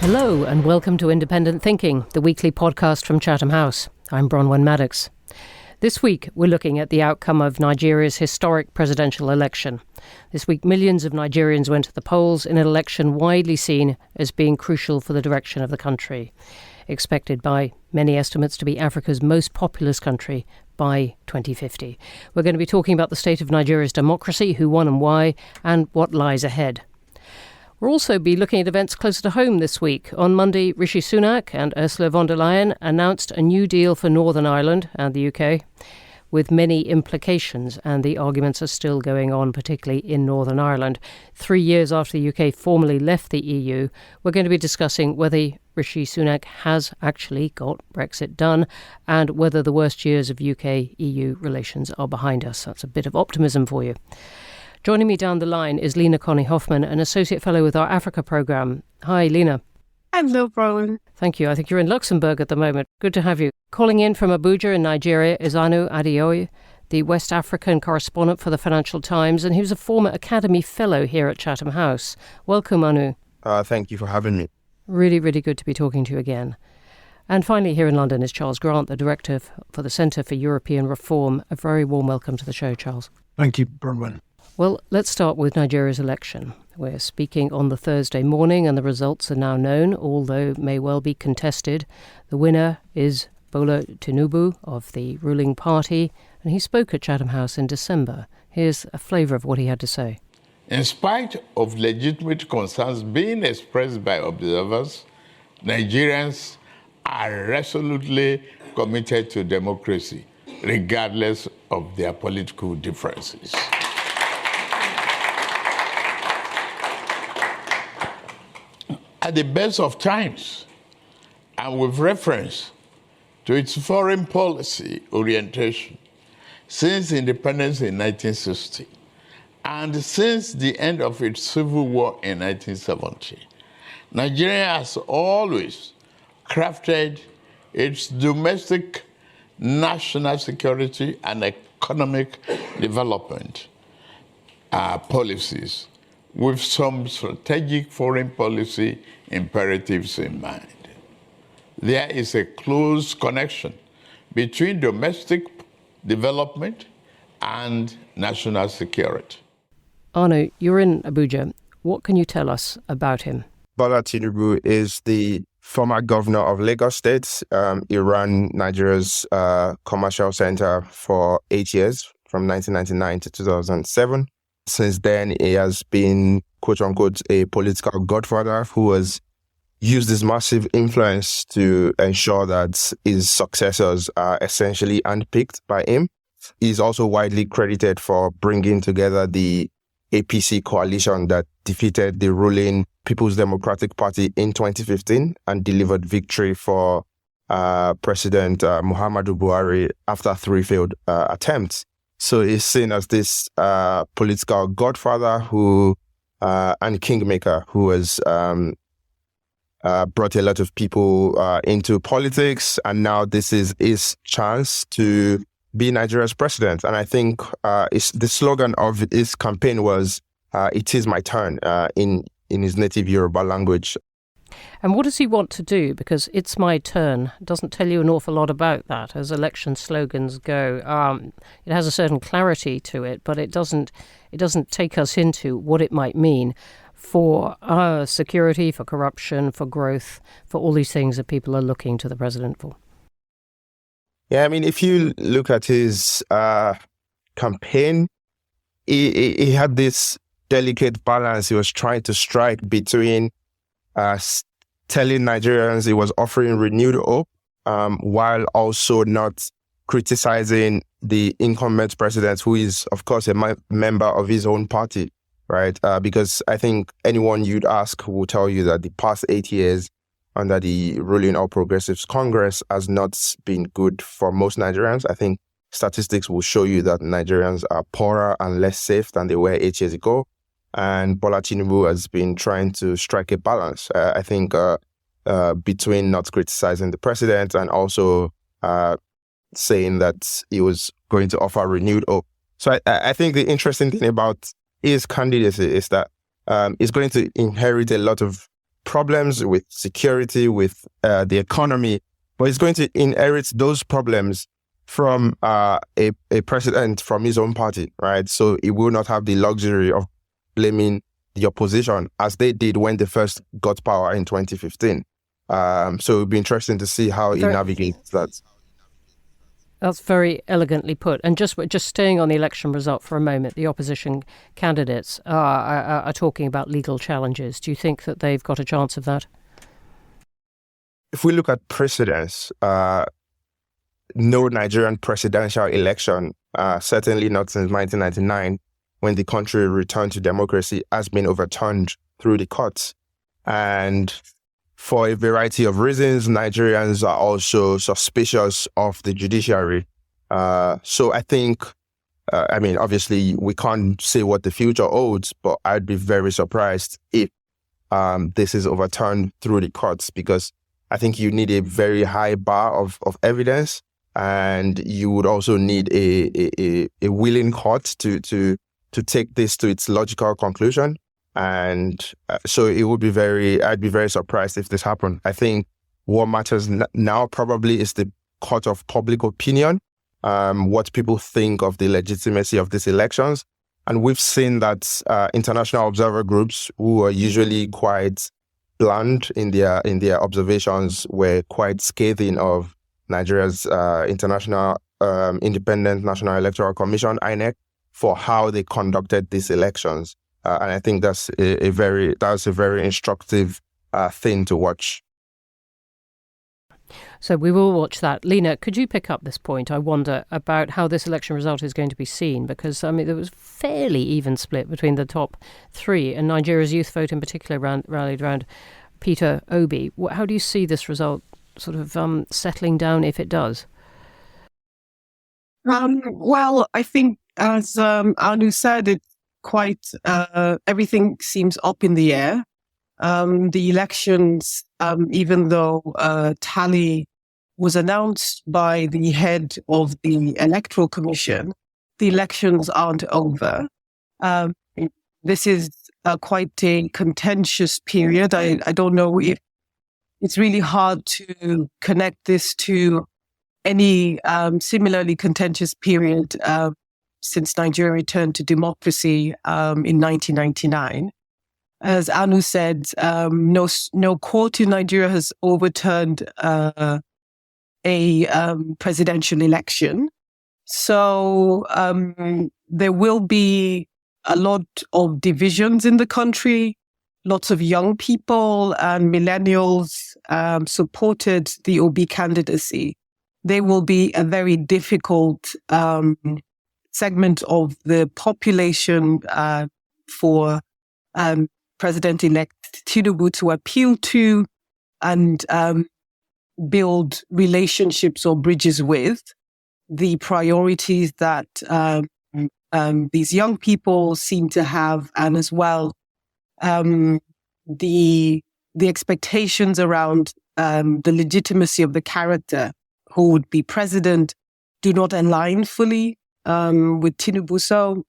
Hello and welcome to Independent Thinking, the weekly podcast from Chatham House. I'm Bronwen Maddox. This week, we're looking at the outcome of Nigeria's historic presidential election. This week, millions of Nigerians went to the polls in an election widely seen as being crucial for the direction of the country. Expected by many estimates to be Africa's most populous country by 2050. We're going to be talking about the state of Nigeria's democracy, who won and why, and what lies ahead. We'll also be looking at events closer to home this week. On Monday, Rishi Sunak and Ursula von der Leyen announced a new deal for Northern Ireland and the UK, with many implications, and the arguments are still going on, particularly in Northern Ireland. 3 years after the UK formally left the EU, we're going to be discussing whether Rishi Sunak has actually got Brexit done and whether the worst years of UK-EU relations are behind us. That's a bit of optimism for you. Joining me down the line is Leena Koni Hoffman, an Associate Fellow with our Africa programme. Hi, Leena. Hello, Bronwen. Thank you. I think you're in Luxembourg at the moment. Good to have you. Calling in from Abuja in Nigeria is Aanu Adeoye, the West African correspondent for the Financial Times, and he was a former Academy Fellow here at Chatham House. Welcome, Aanu. Thank you for having me. Really, really good to be talking to you again. And finally, here in London is Charles Grant, the Director for the Centre for European Reform. A very warm welcome to the show, Charles. Thank you, Bronwen. Well, let's start with Nigeria's election. We're speaking on the Thursday morning and the results are now known, although may well be contested. The winner is Bola Tinubu of the ruling party, and he spoke at Chatham House in December. Here's a flavour of what he had to say. In spite of legitimate concerns being expressed by observers, Nigerians are resolutely committed to democracy, regardless of their political differences. At the best of times, and with reference to its foreign policy orientation since independence in 1960, and since the end of its civil war in 1970, Nigeria has always crafted its domestic national security and economic development policies with some strategic foreign policy imperatives in mind. There is a close connection between domestic development and national security. Aanu, you're in Abuja. What can you tell us about him? Bola Tinubu is the former governor of Lagos State. He ran Nigeria's commercial center for 8 years, from 1999 to 2007. Since then, he has been, quote unquote, a political godfather who has used his massive influence to ensure that his successors are essentially handpicked by him. He's also widely credited for bringing together the APC coalition that defeated the ruling People's Democratic Party in 2015 and delivered victory for President Muhammadu Buhari after 3 failed attempts. So he's seen as this political godfather who and kingmaker who has brought a lot of people into politics. And now this is his chance to be Nigeria's president. And I think the slogan of his campaign was, "It is my turn," in his native Yoruba language. And what does he want to do? Because "it's my turn" doesn't tell you an awful lot about that, as election slogans go. It has a certain clarity to it, but it doesn't take us into what it might mean for security, for corruption, for growth, for all these things that people are looking to the president for. Yeah, I mean, if you look at his campaign, he had this delicate balance he was trying to strike between telling Nigerians he was offering renewed hope, while also not criticizing the incumbent president, who is, of course, a member of his own party, right? Because I think anyone you'd ask will tell you that the past 8 years under the ruling All Progressives Congress has not been good for most Nigerians. I think statistics will show you that Nigerians are poorer and less safe than they were 8 years ago. And Bola Tinubu has been trying to strike a balance, I think, between not criticizing the president and also saying that he was going to offer renewed hope. So I think the interesting thing about his candidacy is that he's going to inherit a lot of problems with security, with the economy, but he's going to inherit those problems from a president from his own party, right? So he will not have the luxury of blaming the opposition as they did when they first got power in 2015. So it'll be interesting to see how he navigates that. That's very elegantly put. And just staying on the election result for a moment, the opposition candidates are talking about legal challenges. Do you think that they've got a chance of that? If we look at precedents, no Nigerian presidential election, certainly not since 1999, when the country returned to democracy, has been overturned through the courts. And for a variety of reasons, Nigerians are also suspicious of the judiciary. So I think, obviously we can't say what the future holds, but I'd be very surprised if this is overturned through the courts, because I think you need a very high bar of evidence, and you would also need a willing court to take this to its logical conclusion. And so I'd be very surprised if this happened. I think what matters now probably is the court of public opinion, what people think of the legitimacy of these elections. And we've seen that international observer groups, who are usually quite blunt in their observations, were quite scathing of Nigeria's International Independent National Electoral Commission, INEC, for how they conducted these elections. And I think that's a very instructive thing to watch. So we will watch that. Leena, could you pick up this point? I wonder about how this election result is going to be seen, because there was fairly even split between the top three, and Nigeria's youth vote in particular rallied around Peter Obi. How do you see this result sort of settling down, if it does? Well, I think, as Aanu said, it's quite everything seems up in the air. The elections, even though tally was announced by the head of the Electoral Commission, the elections aren't over. This is quite a contentious period. I don't know if it's really hard to connect this to any similarly contentious period since Nigeria returned to democracy in 1999. As Aanu said, no court in Nigeria has overturned a presidential election. So there will be a lot of divisions in the country. Lots of young people and millennials supported the Obi candidacy. They will be a very difficult segment of the population for President-elect Tinubu to appeal to and build relationships or bridges with. The priorities that these young people seem to have, and as well the expectations around the legitimacy of the character who would be president, do not align fully with Tinubu. So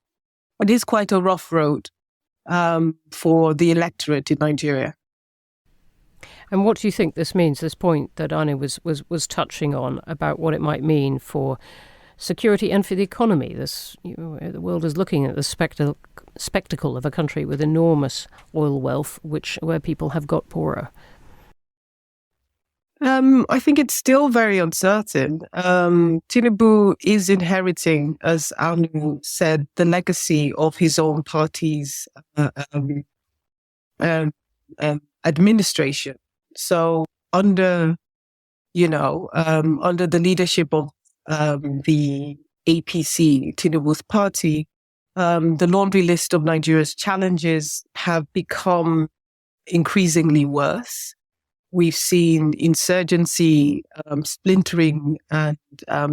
it is quite a rough road for the electorate in Nigeria. And what do you think this means, this point that Aanu was touching on about what it might mean for security and for the economy? The world is looking at the spectacle of a country with enormous oil wealth, where people have got poorer. I think it's still very uncertain. Tinubu is inheriting, as Aanu said, the legacy of his own party's administration. So under the leadership of the APC, Tinubu's party, the laundry list of Nigeria's challenges have become increasingly worse. We've seen insurgency splintering and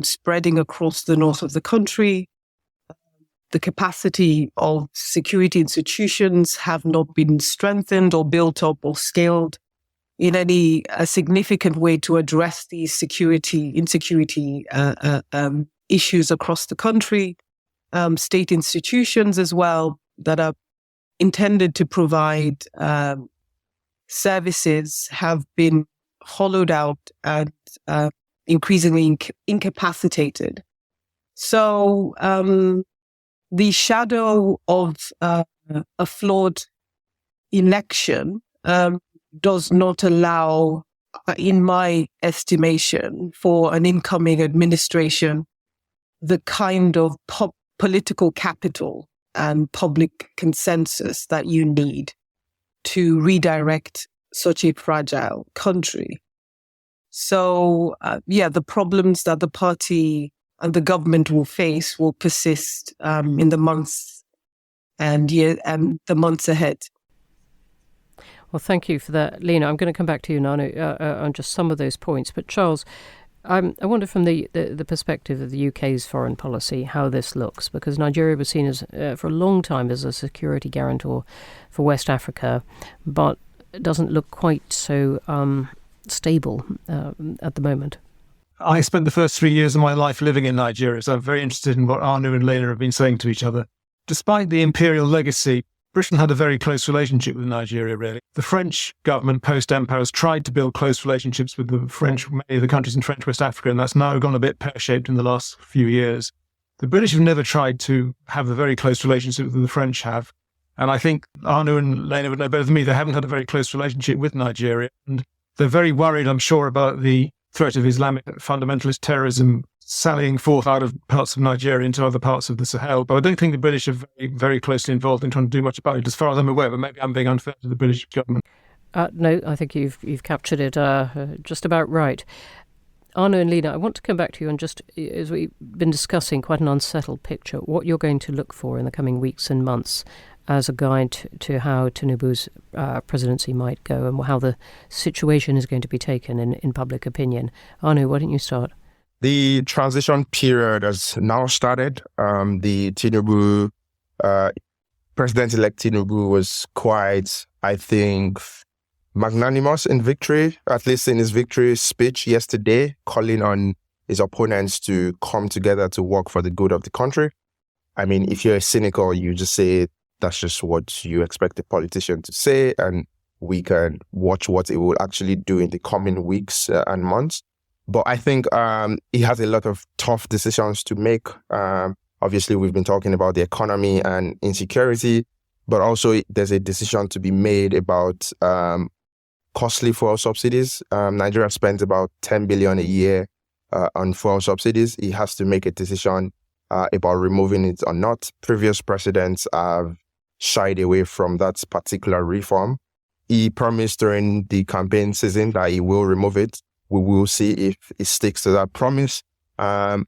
spreading across the north of the country. The capacity of security institutions have not been strengthened or built up or scaled in any significant way to address these insecurity issues across the country. State institutions as well that are intended to provide services have been hollowed out and increasingly incapacitated. So the shadow of a flawed election does not allow, in my estimation, for an incoming administration the kind of political capital and public consensus that you need to redirect such a fragile country. So, the problems that the party and the government will face will persist in the months and the months ahead. Well, thank you for that, Leena. I'm going to come back to you now on just some of those points. But Charles, I wonder from the perspective of the UK's foreign policy how this looks, because Nigeria was seen as for a long time as a security guarantor for West Africa, but it doesn't look quite so stable at the moment. I spent the first 3 years of my life living in Nigeria, so I'm very interested in what Aanu and Leena have been saying to each other. Despite the imperial legacy, Britain had a very close relationship with Nigeria, really. The French government, post-empire, has tried to build close relationships with many of the countries in French West Africa, and that's now gone a bit pear-shaped in the last few years. The British have never tried to have the very close relationship that the French have. And I think Aanu and Leena would know better than me, they haven't had a very close relationship with Nigeria. And they're very worried, I'm sure, about the threat of Islamic fundamentalist terrorism sallying forth out of parts of Nigeria into other parts of the Sahel. But I don't think the British are very, very closely involved in trying to do much about it, as far as I'm aware, but maybe I'm being unfair to the British government. No, I think you've captured it just about right. Aanu and Leena, I want to come back to you and just, as we've been discussing, quite an unsettled picture, what you're going to look for in the coming weeks and months as a guide to how Tinubu's presidency might go and how the situation is going to be taken in public opinion. Aanu, why don't you start? The transition period has now started. The Tinubu, President-elect Tinubu was quite, I think, magnanimous in victory, at least in his victory speech yesterday, calling on his opponents to come together to work for the good of the country. I mean, if you're cynical, you just say that's just what you expect a politician to say, and we can watch what it will actually do in the coming weeks and months. But I think he has a lot of tough decisions to make. Obviously, we've been talking about the economy and insecurity, but also there's a decision to be made about costly fuel subsidies. Nigeria spends about 10 billion a year on fuel subsidies. He has to make a decision about removing it or not. Previous presidents have shied away from that particular reform. He promised during the campaign season that he will remove it. We will see if he sticks to that promise. I've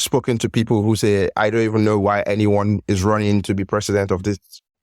spoken to people who say, I don't even know why anyone is running to be president of this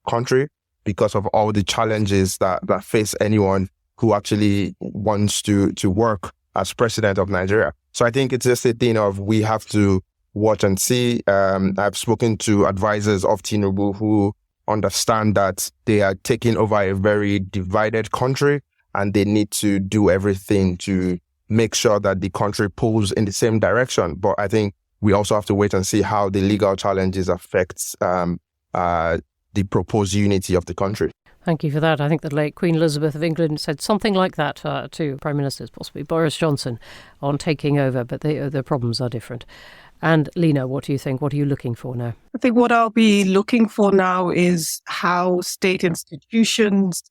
country because of all the challenges that face anyone who actually wants to work as president of Nigeria. So I think it's just a thing of we have to watch and see. I've spoken to advisors of Tinubu who understand that they are taking over a very divided country, and they need to do everything to make sure that the country pulls in the same direction. But I think we also have to wait and see how the legal challenges affect the proposed unity of the country. Thank you for that. I think the late Queen Elizabeth of England said something like that to Prime Ministers, possibly Boris Johnson, on taking over, but the problems are different. And Leena, what do you think? What are you looking for now? I think what I'll be looking for now is how state institutions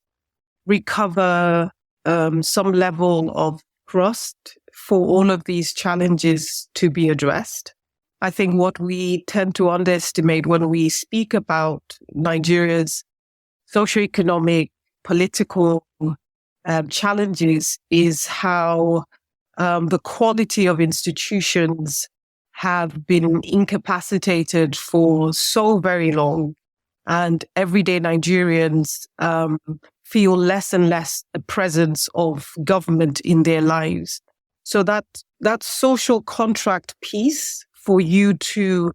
recover some level of trust for all of these challenges to be addressed. I think what we tend to underestimate when we speak about Nigeria's socioeconomic, political challenges is how the quality of institutions have been incapacitated for so very long, and everyday Nigerians feel less and less a presence of government in their lives. So that social contract piece for you to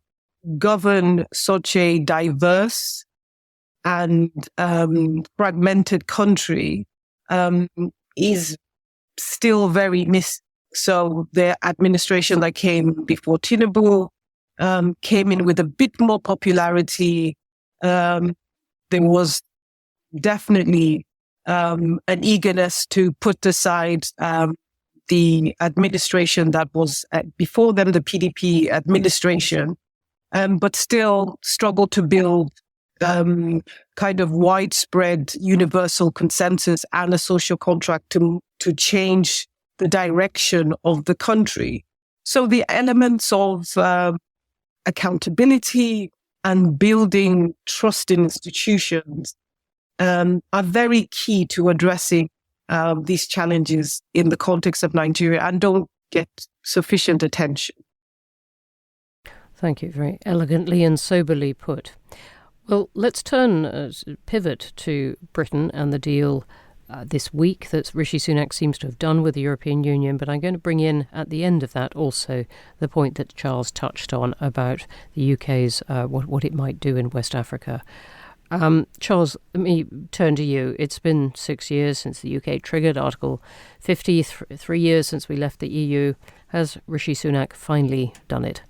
govern such a diverse and fragmented country is still very missed. So the administration that came before Tinubu came in with a bit more popularity. There was definitely an eagerness to put aside the administration that was before them, the PDP administration, but still struggle to build kind of widespread universal consensus and a social contract to change the direction of the country. So the elements of accountability and building trust in institutions are very key to addressing these challenges in the context of Nigeria and don't get sufficient attention. Thank you. Very elegantly and soberly put. Well, let's pivot to Britain and the deal this week that Rishi Sunak seems to have done with the European Union. But I'm going to bring in at the end of that also the point that Charles touched on about the UK's what it might do in West Africa. Charles, let me turn to you. It's been 6 years since the UK triggered Article 50, 3 years since we left the EU. Has Rishi Sunak finally done it?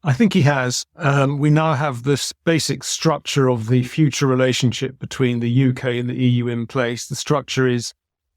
I think he has. We now have this basic structure of the future relationship between the UK and the EU in place. The structure is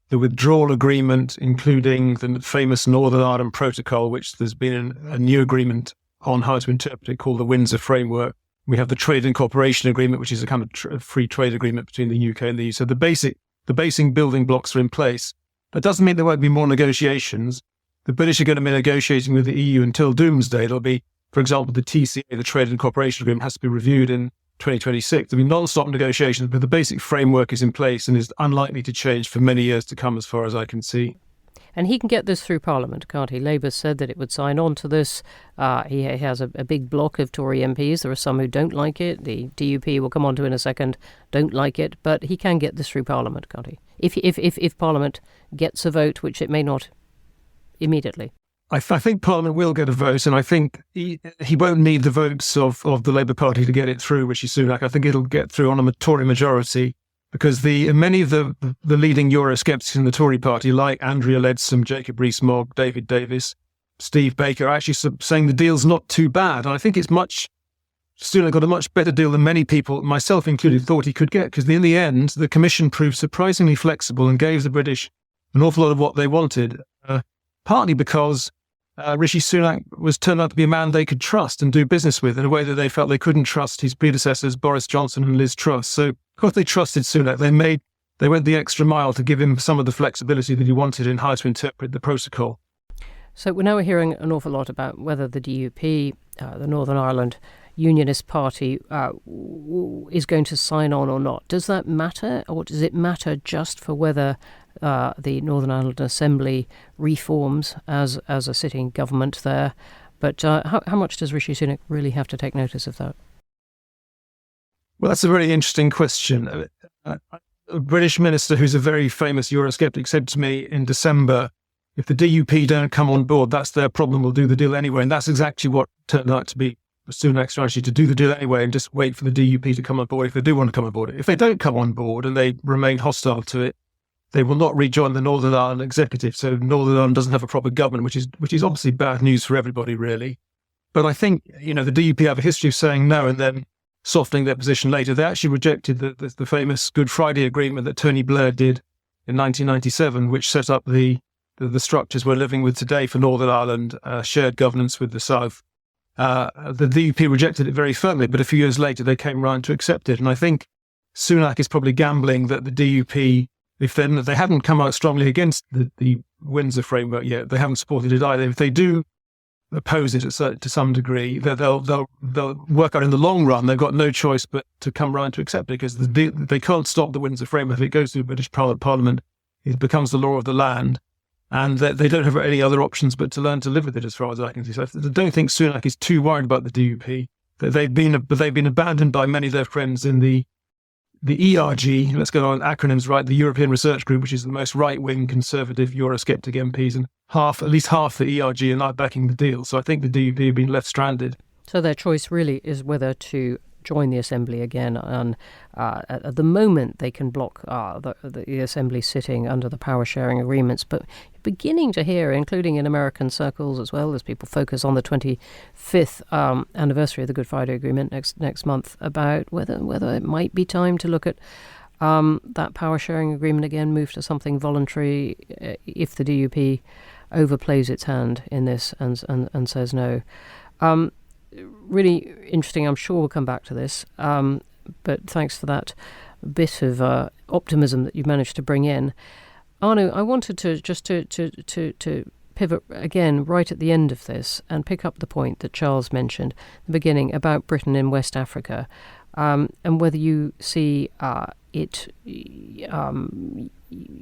the withdrawal agreement, including the famous Northern Ireland Protocol, which there's been a new agreement on how to interpret it called the Windsor Framework. We have the Trade and Cooperation Agreement, which is a kind of free trade agreement between the UK and the EU. So the basic building blocks are in place. That doesn't mean there won't be more negotiations. The British are going to be negotiating with the EU until doomsday. There'll be, for example, the TCA, the Trade and Cooperation Agreement, has to be reviewed in 2026. There'll be non-stop negotiations, but the basic framework is in place and is unlikely to change for many years to come, as far as I can see. And he can get this through Parliament, can't he? Labour said that it would sign on to this. He has a big block of Tory MPs. There are some who don't like it. The DUP, we'll come on to in a second, don't like it. But he can get this through Parliament, can't he? If Parliament gets a vote, which it may not immediately. I think Parliament will get a vote, and I think he won't need the votes of the Labour Party to get it through, Rishi Sunak. I think it'll get through on a Tory majority, because many of the leading Eurosceptics in the Tory party, like Andrea Leadsom, Jacob Rees-Mogg, David Davis, Steve Baker, are actually saying the deal's not too bad. And I think Sunak got a much better deal than many people, myself included, thought he could get, because in the end, the Commission proved surprisingly flexible and gave the British an awful lot of what they wanted, partly because Rishi Sunak turned out to be a man they could trust and do business with in a way that they felt they couldn't trust his predecessors, Boris Johnson and Liz Truss. So, because they trusted Sunak, they went the extra mile to give him some of the flexibility that he wanted in how to interpret the protocol. So we're hearing an awful lot about whether the DUP, the Northern Ireland Unionist Party, is going to sign on or not. Does that matter, or does it matter just for whether the Northern Ireland Assembly reforms as a sitting government there? But how much does Rishi Sunak really have to take notice of that? Well, that's a very interesting question. A British minister who's a very famous Eurosceptic said to me in December, if the DUP don't come on board, that's their problem, we'll do the deal anyway. And that's exactly what turned out to be Sunak's strategy, to do the deal anyway and just wait for the DUP to come on board if they do want to come on board. If they don't come on board and they remain hostile to it, they will not rejoin the Northern Ireland executive. So Northern Ireland doesn't have a proper government, which is obviously bad news for everybody, really. But I think, the DUP have a history of saying no and then softening their position later. They actually rejected the famous Good Friday Agreement that Tony Blair did in 1997, which set up the structures we're living with today for Northern Ireland, shared governance with the South. The DUP rejected it very firmly, but a few years later they came round to accept it. And I think Sunak is probably gambling that the DUP, if they haven't come out strongly against the Windsor framework yet, they haven't supported it either. If they do oppose it to some degree, they'll work out in the long run. They've got no choice but to come round to accept it, because they can't stop the Windsor framework. If it goes through British Parliament, it becomes the law of the land, and they don't have any other options but to learn to live with it, as far as I can see. So I don't think Sunak is too worried about the DUP. They've been abandoned by many of their friends in the ERG, let's go on acronyms right, the European Research Group, which is the most right-wing conservative Eurosceptic MPs, and at least half the ERG are now backing the deal. So I think the DUP have been left stranded. So their choice really is whether to join the assembly again. And at the moment, they can block the assembly sitting under the power sharing agreements. But you're beginning to hear, including in American circles as well, as people focus on the 25th anniversary of the Good Friday Agreement next month, about whether it might be time to look at that power sharing agreement again, move to something voluntary if the DUP overplays its hand in this and says no. Really interesting. I'm sure we'll come back to this. But thanks for that bit of optimism that you've managed to bring in. Aanu, I wanted to just to pivot again right at the end of this and pick up the point that Charles mentioned at the beginning about Britain in West Africa, and whether you see it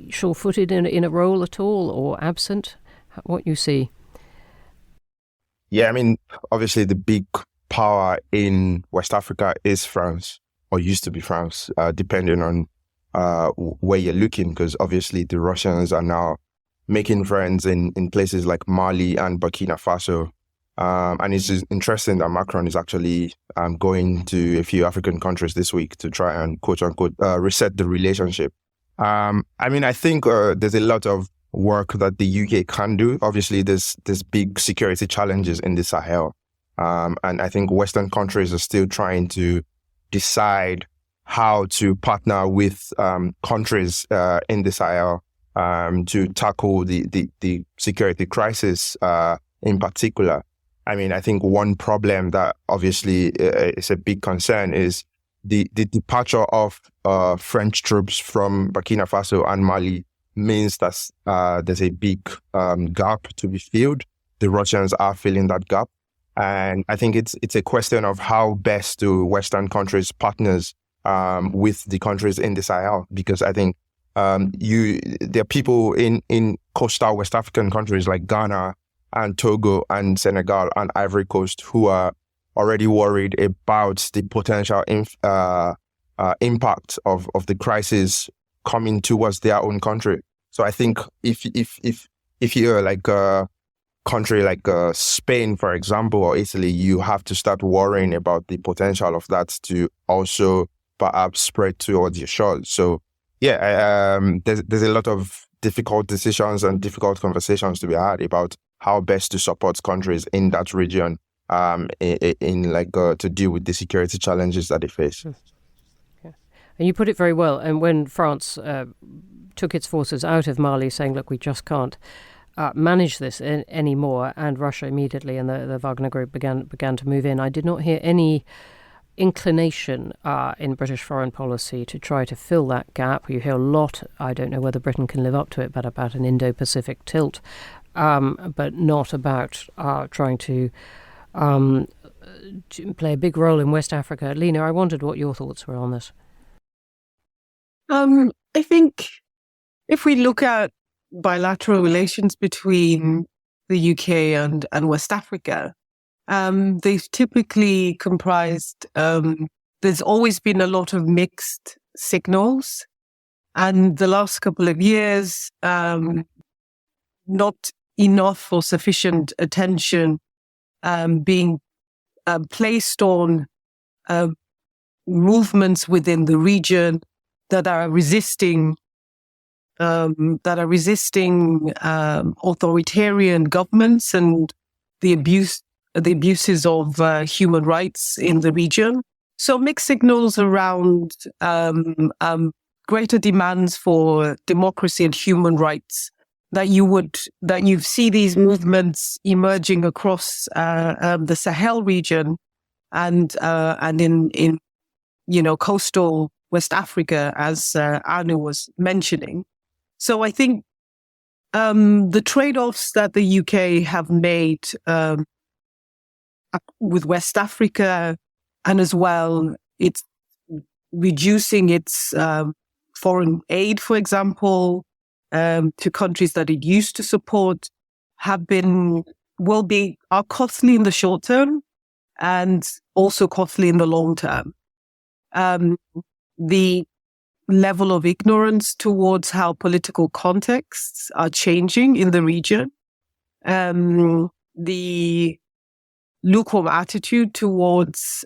sure-footed in a role at all or absent, what you see. Yeah, I mean, obviously the big power in West Africa is France, or used to be France, depending on where you're looking, because obviously the Russians are now making friends in places like Mali and Burkina Faso. And it's interesting that Macron is actually going to a few African countries this week to try and, quote unquote, reset the relationship. I mean, I think there's a lot of work that the UK can do. Obviously, there's big security challenges in the Sahel. And I think Western countries are still trying to decide how to partner with countries in the Sahel to tackle the security crisis in particular. I mean, I think one problem that obviously is a big concern is the departure of French troops from Burkina Faso and Mali means that there's a big gap to be filled. The Russians are filling that gap. And I think it's a question of how best do Western countries partners with the countries in the Sahel, because I think there are people in coastal West African countries like Ghana and Togo and Senegal and Ivory Coast who are already worried about the potential impact of the crisis coming towards their own country. So I think if you're like a country like Spain, for example, or Italy, you have to start worrying about the potential of that to also perhaps spread towards your shores. So yeah, there's a lot of difficult decisions and difficult conversations to be had about how best to support countries in that region to deal with the security challenges that they face. And you put it very well. And when France took its forces out of Mali, saying, look, we just can't manage this anymore, and Russia immediately and the Wagner Group began to move in, I did not hear any inclination in British foreign policy to try to fill that gap. You hear a lot, I don't know whether Britain can live up to it, but about an Indo-Pacific tilt, but not about trying to play a big role in West Africa. Leena, I wondered what your thoughts were on this. I think if we look at bilateral relations between the UK and West Africa, they've typically comprised, there's always been a lot of mixed signals. And the last couple of years, not enough or sufficient attention being placed on movements within the region that are resisting authoritarian governments and the abuses of human rights in the region. So mixed signals around greater demands for democracy and human rights that you see these movements emerging across the Sahel region and in coastal West Africa, as Aanu was mentioning. So I think the trade-offs that the UK have made with West Africa, and as well, it's reducing its foreign aid, for example, to countries that it used to support, are costly in the short term and also costly in the long term. The level of ignorance towards how political contexts are changing in the region, the lukewarm attitude towards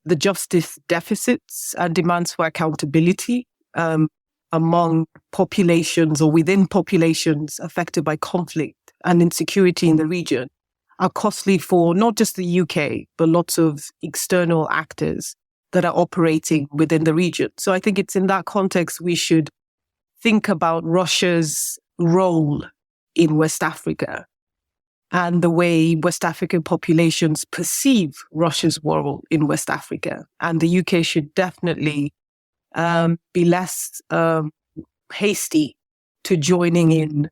the justice deficits and demands for accountability among populations or within populations affected by conflict and insecurity in the region are costly for not just the UK, but lots of external actors that are operating within the region. So I think it's in that context we should think about Russia's role in West Africa and the way West African populations perceive Russia's role in West Africa. And the UK should definitely be less hasty to joining in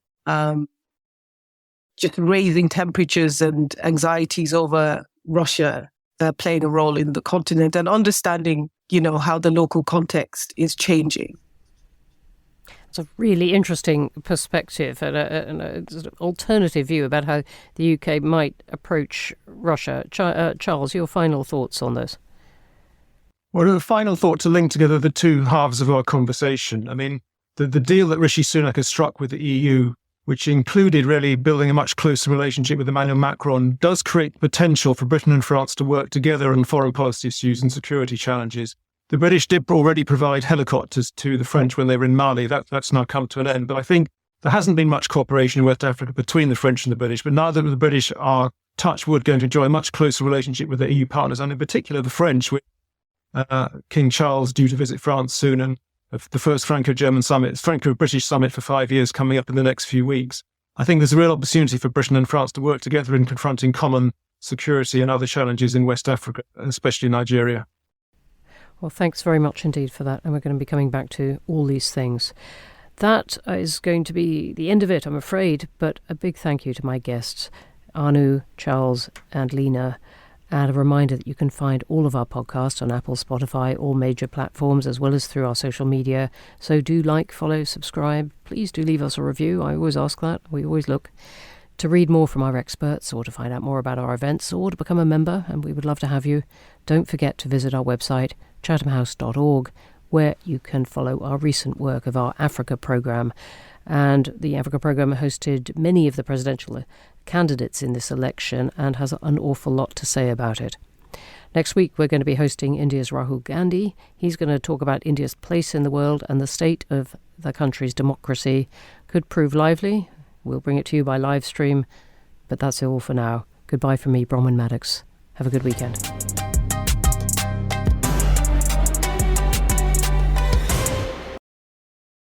just raising temperatures and anxieties over Russia playing a role in the continent and understanding, how the local context is changing. It's a really interesting perspective and an alternative view about how the UK might approach Russia. Charles, your final thoughts on this? Well, a final thought to link together the two halves of our conversation. I mean, the deal that Rishi Sunak has struck with the EU, which included really building a much closer relationship with Emmanuel Macron, does create potential for Britain and France to work together on foreign policy issues and security challenges. The British did already provide helicopters to the French when they were in Mali. That's now come to an end. But I think there hasn't been much cooperation in West Africa between the French and the British. But now that the British are, touch wood, going to enjoy a much closer relationship with their EU partners, and in particular the French, with King Charles due to visit France soon, and the first Franco-British summit for 5 years coming up in the next few weeks. I think there's a real opportunity for Britain and France to work together in confronting common security and other challenges in West Africa, especially Nigeria. Well, thanks very much indeed for that. And we're going to be coming back to all these things. That is going to be the end of it, I'm afraid. But a big thank you to my guests, Aanu, Charles and Leena. And a reminder that you can find all of our podcasts on Apple, Spotify, all major platforms, as well as through our social media. So do like, follow, subscribe. Please do leave us a review. I always ask that. We always look. To read more from our experts or to find out more about our events or to become a member, and we would love to have you, don't forget to visit our website, chathamhouse.org, where you can follow our recent work of our Africa programme. And the Africa programme hosted many of the presidential candidates in this election and has an awful lot to say about it. Next week, we're going to be hosting India's Rahul Gandhi. He's going to talk about India's place in the world and the state of the country's democracy. Could prove lively. We'll bring it to you by live stream. But that's all for now. Goodbye from me, Bronwen Maddox. Have a good weekend.